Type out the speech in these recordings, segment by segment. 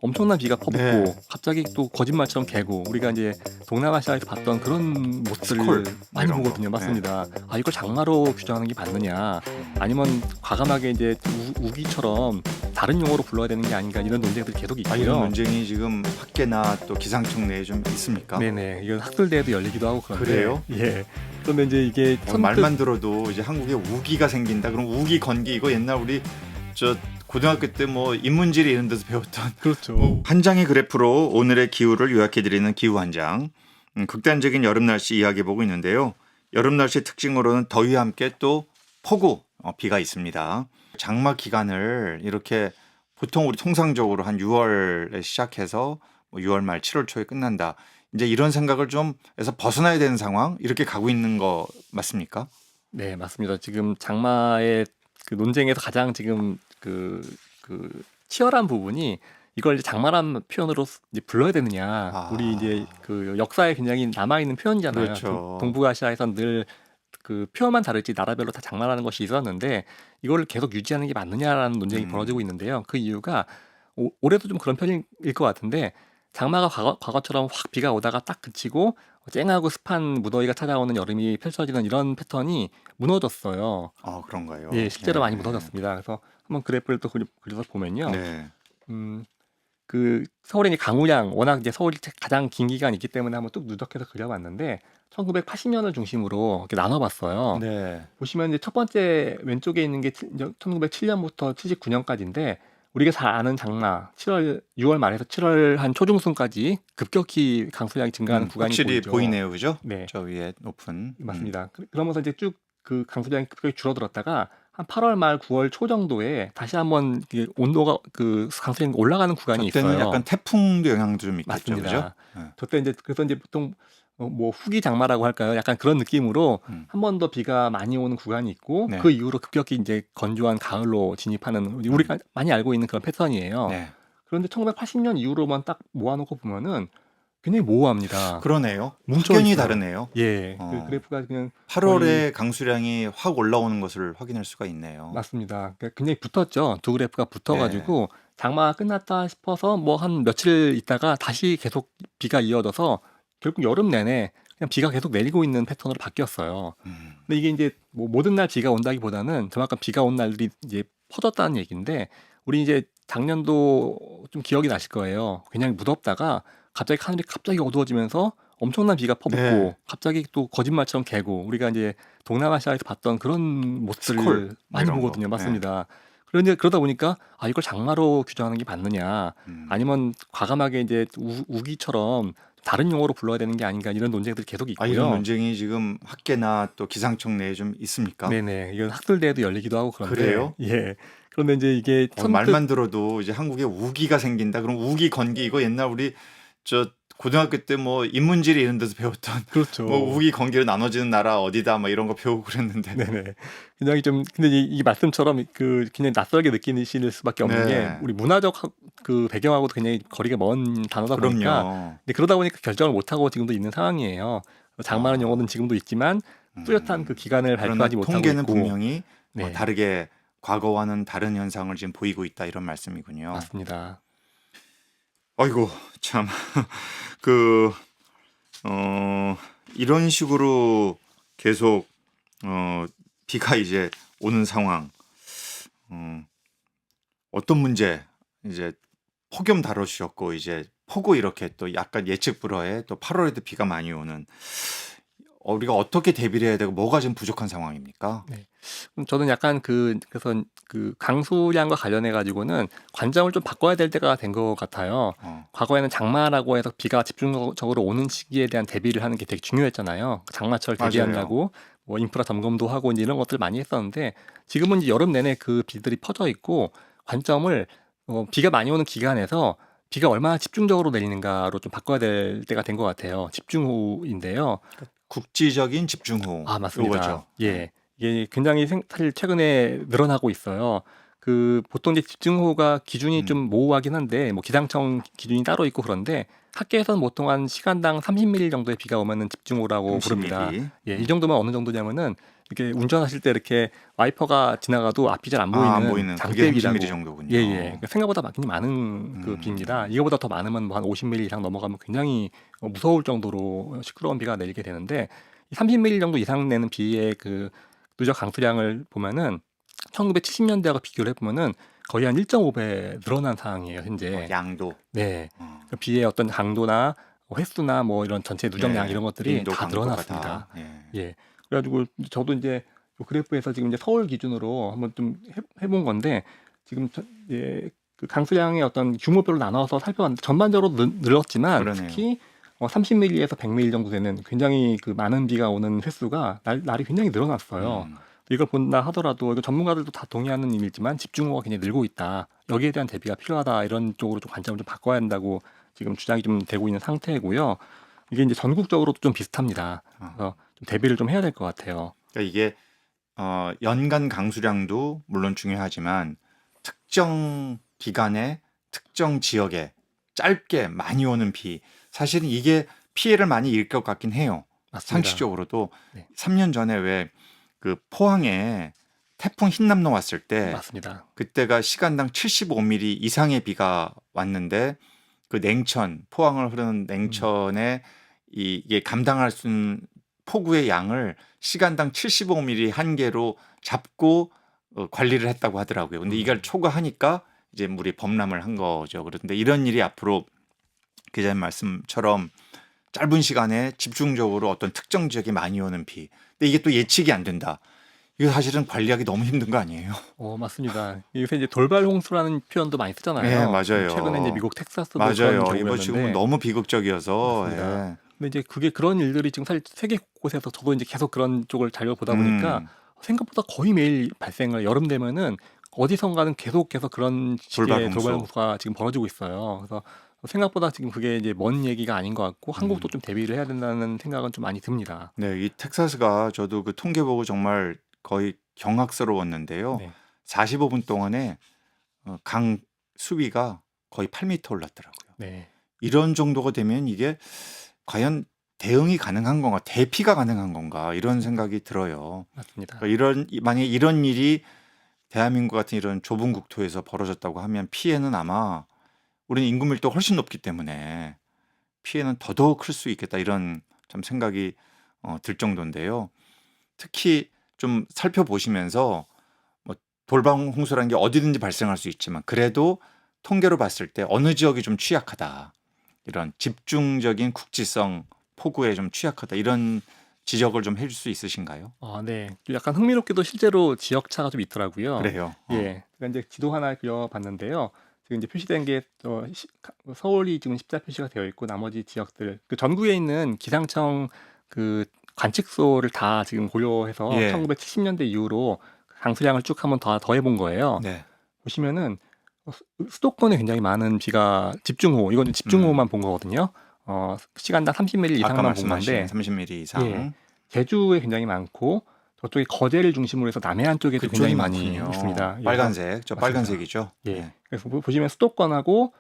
엄청난 비가 네. 퍼붓고 갑자기 또 거짓말처럼 개고 우리가 이제 동남아시아에서 봤던 그런 모습들을 스콜 많이 이런 거. 보거든요. 네. 맞습니다. 아 이걸 장마로 규정하는 게 맞느냐? 아니면 과감하게 이제 우기처럼 다른 용어로 불러야 되는 게 아닌가 이런 논쟁들이 계속 이런 있고요. 논쟁이 지금 학계나 또 기상청 내에 좀 있습니까? 네네. 이건 학술대회도 열리기도 하고 그런데 그래요? 예. 그런데 이제 이게 말만 들어도 이제 한국에 우기가 생긴다. 그럼 우기 건기 이거 옛날 우리 저 고등학교 때 뭐 인문지리 이런 데서 배웠던 그렇죠. 한 장의 그래프로 오늘의 기후를 요약해드리는 기후 한 장. 극단적인 여름 날씨 이야기해보고 있는데요. 여름 날씨 특징으로는 더위와 함께 또 폭우, 비가 있습니다. 장마 기간을 이렇게 보통 우리 통상적으로 한 6월에 시작해서 뭐 6월 말 7월 초에 끝난다. 이제 이런 생각을 좀 해서 벗어나야 되는 상황 이렇게 가고 있는 거 맞습니까? 네, 맞습니다. 지금 장마의 그 논쟁에서 가장 지금 치열한 부분이 이걸 이제 장마란 표현으로 이제 불러야 되느냐. 우리 이제 그 역사에 굉장히 남아있는 표현이잖아요. 그렇죠. 동북아시아에선 늘 그 표현만 다르지 나라별로 다 장마라는 것이 있었는데 이걸 계속 유지하는 게 맞느냐라는 논쟁이 벌어지고 있는데요. 그 이유가 올해도 좀 그런 편일 것 같은데 장마가 과거처럼 확 비가 오다가 딱 그치고 쨍하고 습한 무더위가 찾아오는 여름이 펼쳐지는 이런 패턴이 무너졌어요. 그런가요? 예, 실제로 많이 네. 무너졌습니다. 그래서 한번 그래프를 또 그려서 보면요. 네. 그 서울의 이제 강우량 워낙 이제 서울이 가장 긴 기간이 있기 때문에 한번 뚝 누적해서 그려봤는데 1980년을 중심으로 이렇게 나눠봤어요. 네. 보시면 이제 첫 번째 왼쪽에 있는 게 1907년부터 79년까지인데 우리가 잘 아는 장마 6월 말에서 7월 한 초중순까지 급격히 강수량이 증가하는 구간이 확실히 보이죠. 보이네요, 그죠? 네, 저 위에 높은. 맞습니다. 그러면서 이제 쭉 그 강수량이 급격히 줄어들었다가 한 8월 말 9월 초 정도에 다시 한번 온도가 그 강수량이 올라가는 구간이 저때는 있어요. 약간 태풍도 영향도 좀 있겠죠, 그죠? 맞습니다. 네. 저때 이제 그래서 이제 보통 뭐 후기 장마라고 할까요? 약간 그런 느낌으로 한 번 더 비가 많이 오는 구간이 있고 네. 그 이후로 급격히 이제 건조한 가을로 진입하는 우리가 많이 알고 있는 그런 패턴이에요. 네. 그런데 1980년 이후로만 딱 모아놓고 보면은 굉장히 모호합니다. 그러네요. 뭉쳐 확연히 있어요. 다르네요. 예, 그 그래프가 그냥 8월에 강수량이 확 올라오는 것을 확인할 수가 있네요. 맞습니다. 그러니까 굉장히 붙었죠. 두 그래프가 붙어가지고 장마가 끝났다 싶어서 뭐 한 며칠 있다가 다시 계속 비가 이어져서 결국 여름 내내 그냥 비가 계속 내리고 있는 패턴으로 바뀌었어요. 근데 이게 이제 뭐 모든 날 비가 온다기보다는 저만큼 비가 온 날들이 이제 퍼졌다는 얘기인데 우리 이제 작년도 좀 기억이 나실 거예요. 그냥 무덥다가 갑자기 하늘이 갑자기 어두워지면서 엄청난 비가 퍼붓고 네. 갑자기 또 거짓말처럼 개고 우리가 이제 동남아시아에서 봤던 그런 모습들을 스콜 많이 이런 보거든요. 거. 맞습니다. 그런데 그러다 보니까 아 이걸 장마로 규정하는 게 맞느냐 아니면 과감하게 이제 우기처럼 다른 용어로 불러야 되는 게 아닌가 이런 논쟁들이 계속 이런 있고요. 논쟁이 지금 학계나 또 기상청 내에 좀 있습니까? 네네. 이건 학술대회도 열리기도 하고 그런데 그래요? 예. 그런데 이제 이게 말만 들어도 이제 한국에 우기가 생긴다. 그럼 우기 건기 이거 옛날 우리 저 고등학교 때 뭐 인문지리 이런 데서 배웠던 그렇죠. 뭐 우기 건기로 나눠지는 나라 어디다 막 이런 거 배우고 그랬는데. 네네. 굉장히 좀 근데 이 말씀처럼 그 굉장히 낯설게 느끼실 수밖에 없는 네. 게 우리 문화적 그 배경하고도 굉장히 거리가 먼 단어다 보니까 그럼요. 근데 그러다 보니까 결정을 못 하고 지금도 있는 상황이에요. 장마라는 용어는 지금도 있지만 뚜렷한 그 기간을 발표하지 그러나 못하고 통계는 있고 분명히 네. 다르게 과거와는 다른 현상을 지금 보이고 있다 이런 말씀이군요. 맞습니다. 아이고 참 그 이런 식으로 계속 비가 이제 오는 상황 어떤 문제 이제 폭염 다뤄주셨고 이제 폭우 이렇게 또 약간 예측 불허에 또 8월에도 비가 많이 오는 우리가 어떻게 대비를 해야 되고 뭐가 지금 부족한 상황입니까? 네. 저는 약간 그래서 그 강수량과 관련해 가지고는 관점을 좀 바꿔야 될 때가 된 것 같아요. 과거에는 장마라고 해서 비가 집중적으로 오는 시기에 대한 대비를 하는 게 되게 중요했잖아요. 장마철 대비한다고 뭐 인프라 점검도 하고 이제 이런 것들 많이 했었는데 지금은 이제 여름 내내 그 비들이 퍼져 있고 관점을 비가 많이 오는 기간에서 비가 얼마나 집중적으로 내리는가로 좀 바꿔야 될 때가 된 것 같아요. 집중호우인데요. 국지적인 집중호우. 맞습니다. 요거죠. 예. 이게 굉장히 사실 최근에 늘어나고 있어요. 그 보통 이제 집중호우가 기준이 좀 음. 모호하긴 한데 뭐 기상청 기준이 따로 있고 그런데 학계에서는 보통 한 시간당 30mm 정도의 비가 오면은 집중호우라고 부릅니다. 30mm. 예, 이 정도면 어느 정도냐면은 이렇게 운전하실 때 이렇게 와이퍼가 지나가도 앞이 잘 안 안 보이는 보이는 그게 30mm 장대비라고. 정도군요. 예, 예. 그러니까 생각보다 많이 많은 그 비입니다. 음. 이거보다 더 많으면 뭐 한 50mm 이상 넘어가면 굉장히 무서울 정도로 시끄러운 비가 내리게 되는데 이 30mm 정도 이상 내는 비의 그 누적 강수량을 보면은 1970년대하고 비교를 해보면은 거의 한 1.5배 늘어난 상황이에요, 현재. 양도. 네. 어. 그 비의 어떤 강도나 횟수나 뭐 이런 전체 누적량 이런 네. 것들이 빈도 다 강도가 늘어났습니다. 다. 예. 예. 그래가지고 저도 이제 요 그래프에서 지금 이제 서울 기준으로 한번 좀 해본 건데 지금 예, 그 강수량의 어떤 규모별로 나눠서 살펴봤는데 전반적으로 늘었지만 그러네요. 특히 30mm에서 100mm 정도 되는 굉장히 그 많은 비가 오는 횟수가 날이 굉장히 늘어났어요. 음. 이걸 본다 하더라도 이거 전문가들도 다 동의하는 일이지만 집중호우가 굉장히 늘고 있다. 여기에 대한 대비가 필요하다. 이런 쪽으로 좀 관점을 좀 바꿔야 한다고 지금 주장이 좀 되고 있는 상태고요. 이게 이제 전국적으로도 좀 비슷합니다. 그래서 좀 대비를 좀 해야 될 것 같아요. 그러니까 이게 연간 강수량도 물론 중요하지만 특정 기간에 특정 지역에 짧게 많이 오는 비 사실은 이게 피해를 많이 일으킬 것 같긴 해요. 맞습니다. 상식적으로도 네. 3년 전에 왜 그 포항에 태풍 흰남노 왔을 때 맞습니다. 그때가 시간당 75mm 이상의 비가 왔는데 그 냉천 포항을 흐르는 냉천에 이게 감당할 수 있는 폭우의 양을 시간당 75mm 한계로 잡고 관리를 했다고 하더라고요. 근데 이걸 초과하니까 이제 물이 범람을 한 거죠. 그런데 이런 일이 앞으로 기자님 말씀처럼 짧은 시간에 집중적으로 어떤 특정 지역에 많이 오는 비. 근데 이게 또 예측이 안 된다. 이거 사실은 관리하기 너무 힘든 거 아니에요? 맞습니다. 요새 이제 돌발 홍수라는 표현도 많이 쓰잖아요. 네, 맞아요. 최근에 이제 미국 텍사스도 그런 맞아요. 경우였는데. 이거 지금은 너무 비극적이어서. 맞습니다. 예. 근데 이제 그게 그런 일들이 지금 사실 세계 곳곳에서 저도 이제 계속 그런 쪽을 자료 보다 보니까 생각보다 거의 매일 발생을 여름 되면은 어디선가는 계속해서 그런 돌발 식의 홍수. 돌발 홍수가 지금 벌어지고 있어요. 그래서 생각보다 지금 그게 이제 먼 얘기가 아닌 것 같고 한국도 좀 대비를 해야 된다는 생각은 좀 많이 듭니다. 네, 이 텍사스가 저도 그 통계 보고 정말 거의 경악스러웠는데요. 네. 45분 동안에 강 수위가 거의 8m 올랐더라고요. 네. 이런 정도가 되면 이게 과연 대응이 가능한 건가, 대피가 가능한 건가 이런 생각이 들어요. 맞습니다. 그러니까 만약에 이런 일이 대한민국 같은 이런 좁은 국토에서 벌어졌다고 하면 피해는 아마 우리는 인구 밀도가 훨씬 높기 때문에 피해는 더더욱 클 수 있겠다 이런 참 생각이 들 정도인데요. 특히 좀 살펴보시면서 뭐 돌발 홍수라는 게 어디든지 발생할 수 있지만 그래도 통계로 봤을 때 어느 지역이 좀 취약하다. 이런 집중적인 국지성 폭우에 좀 취약하다. 이런 지적을 좀 해줄 수 있으신가요? 네. 좀 약간 흥미롭게도 실제로 지역차가 좀 있더라고요. 그래요. 예. 그러니까 이제 지도 하나 그려봤는데요. 지금 이제 표시된 게 서울이 지금 십자 표시가 되어 있고 나머지 지역들 그 전국에 있는 기상청 그 관측소를 다 지금 고려해서 예. 1970년대 이후로 강수량을 쭉 한번 더 해본 거예요. 네. 보시면은 수도권에 굉장히 많은 비가 집중호우 이건 집중호우만 본 거거든요. 시간당 30mm 아까 이상만 본 건데 말씀하신 30mm 이상. 예. 제주에 굉장히 많고 저쪽에 거제를 중심으로 해서 남해안 쪽에도 굉장히 많이 많군요. 있습니다. 예, 빨간색, 저 맞습니다. 빨간색이죠. 예. 네. 그래서 보시면 수도권하고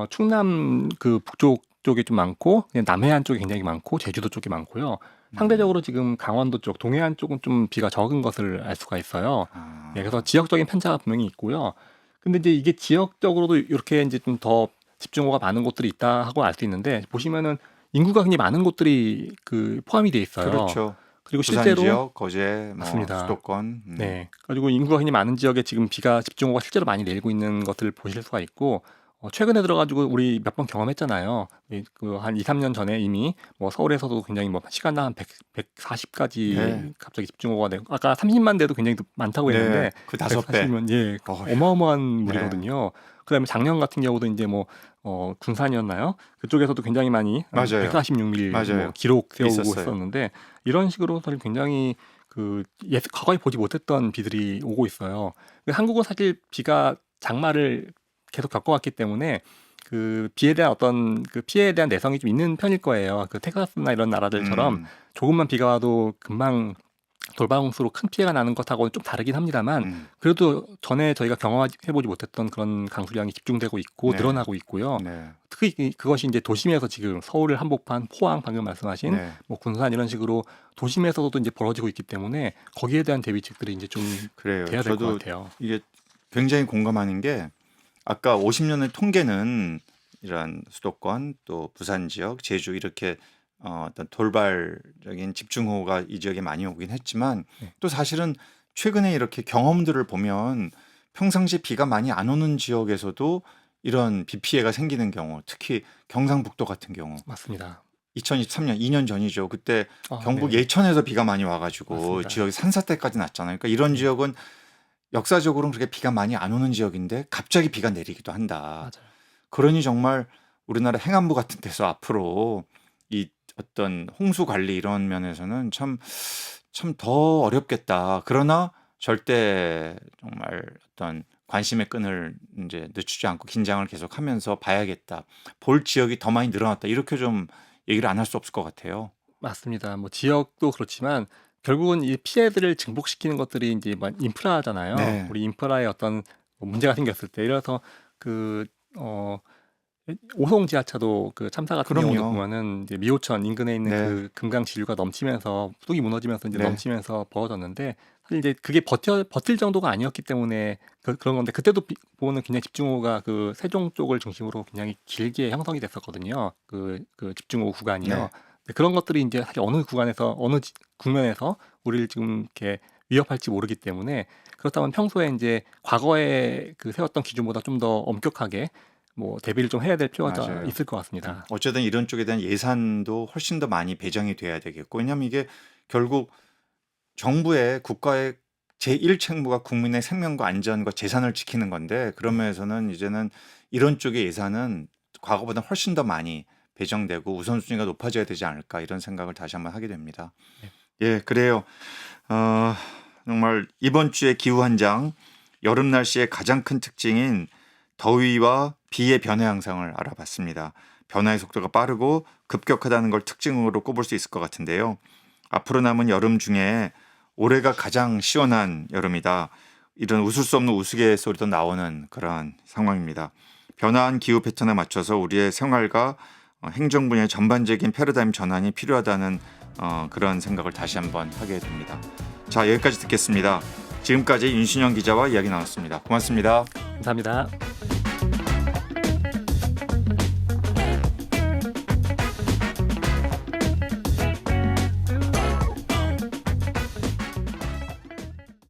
충남 그 북쪽 쪽에 좀 많고 그냥 남해안 쪽에 굉장히 많고 제주도 쪽에 많고요. 상대적으로 지금 강원도 쪽, 동해안 쪽은 좀 비가 적은 것을 알 수가 있어요. 예, 그래서 지역적인 편차가 분명히 있고요. 근데 이제 이게 지역적으로도 이렇게 이제 좀 더 집중호우가 많은 곳들이 있다 하고 알 수 있는데 보시면은 인구가 굉장히 많은 곳들이 그 포함이 돼 있어요. 그렇죠. 그리고 부산 실제로 지역, 거제, 뭐 맞습니다. 수도권. 네, 그리고 인구가 굉장히 많은 지역에 지금 비가 집중호우가 실제로 많이 내리고 있는 것들을 보실 수가 있고 최근에 들어가지고 우리 몇 번 경험했잖아요. 한 2, 3년 전에 이미 뭐 서울에서도 굉장히 뭐 시간당 한 140까지 네. 갑자기 집중호우가 되고 아까 30만 대도 굉장히 많다고 네, 했는데 그 5배. 140면 예, 어휴. 어마어마한 물이거든요. 그다음에 작년 같은 경우도 이제 뭐 군산이었나요? 그쪽에서도 굉장히 많이 맞아요. 146mm 맞아요. 뭐 기록 세우고 있었어요. 있었는데 이런 식으로 사실 굉장히 그 과거에 보지 못했던 비들이 오고 있어요. 한국은 사실 비가 장마를 계속 겪어왔기 때문에 그 비에 대한 어떤 그 피해에 대한 내성이 좀 있는 편일 거예요. 그 텍사스나 이런 나라들처럼 조금만 비가 와도 금방 돌발홍수로 큰 피해가 나는 것하고는 좀 다르긴 합니다만 그래도 전에 저희가 경험해보지 못했던 그런 강수량이 집중되고 있고 네. 늘어나고 있고요. 네. 특히 그것이 이제 도심에서 지금 서울 한복판, 포항 방금 말씀하신 네. 뭐 군산 이런 식으로 도심에서도 이제 벌어지고 있기 때문에 거기에 대한 대비책들이 이제 좀 그래요. 돼야 될 것 저도 같아요. 이게 굉장히 공감하는 게 아까 50년의 통계는 이런 수도권 또 부산 지역, 제주 이렇게 어떤 돌발적인 집중호우가 이 지역에 많이 오긴 했지만 네. 또 사실은 최근에 이렇게 경험들을 보면 평상시 비가 많이 안 오는 지역에서도 이런 비 피해가 생기는 경우, 특히 경상북도 같은 경우 맞습니다. 2023년 2년 전이죠. 그때 경북 네. 예천에서 비가 많이 와가지고 맞습니다. 지역이 산사태까지 났잖아요. 그러니까 이런 네. 지역은 역사적으로는 그렇게 비가 많이 안 오는 지역인데 갑자기 비가 내리기도 한다. 맞아요. 그러니 정말 우리나라 행안부 같은 데서 앞으로 이 어떤 홍수 관리 이런 면에서는 참 더 어렵겠다. 그러나 절대 정말 어떤 관심의 끈을 이제 늦추지 않고 긴장을 계속하면서 봐야겠다. 볼 지역이 더 많이 늘어났다. 이렇게 좀 얘기를 안 할 수 없을 것 같아요. 맞습니다. 뭐 지역도 그렇지만 결국은 이 피해들을 증복시키는 것들이 이제 뭐 인프라잖아요. 네. 우리 인프라에 어떤 뭐 문제가 생겼을 때 예를 들어서 오송 지하차도 그 참사 같은 그럼요. 경우도 보면은 이제 미호천 인근에 있는 네. 그 금강 지류가 넘치면서 뚝이 무너지면서 이제 네. 넘치면서 벌어졌는데 사실 이제 그게 버틸 정도가 아니었기 때문에 그런 건데 그때도 보면 굉장히 집중호우가 그 세종 쪽을 중심으로 굉장히 길게 형성이 됐었거든요. 그 집중호우 구간이요. 네. 근데 그런 것들이 이제 사실 어느 구간에서 국면에서 우리를 지금 이렇게 위협할지 모르기 때문에 그렇다면 평소에 이제 과거에 그 세웠던 기준보다 좀 더 엄격하게 뭐 대비를 좀 해야 될 필요가 맞아요. 있을 것 같습니다. 어쨌든 이런 쪽에 대한 예산도 훨씬 더 많이 배정이 돼야 되겠고 왜냐하면 이게 결국 정부의 국가의 제1책무가 국민의 생명과 안전과 재산을 지키는 건데 그런 면에서는 이제는 이런 쪽의 예산은 과거보다 훨씬 더 많이 배정되고 우선순위가 높아져야 되지 않을까 이런 생각을 다시 한번 하게 됩니다. 네. 예, 그래요. 정말 이번 주의 기후 한장 여름 날씨의 가장 큰 특징인 더위와 비의 변화 양상을 알아봤습니다. 변화의 속도가 빠르고 급격하다는 걸 특징으로 꼽을 수 있을 것 같은데요. 앞으로 남은 여름 중에 올해가 가장 시원한 여름이다. 이런 웃을 수 없는 우스갯소리도 나오는 그러한 상황입니다. 변화한 기후 패턴에 맞춰서 우리의 생활과 행정 분야의 전반적인 패러다임 전환이 필요하다는 그런 생각을 다시 한번 하게 됩니다. 자, 여기까지 듣겠습니다. 지금까지 윤신영 기자와 이야기 나눴습니다. 고맙습니다. 감사합니다.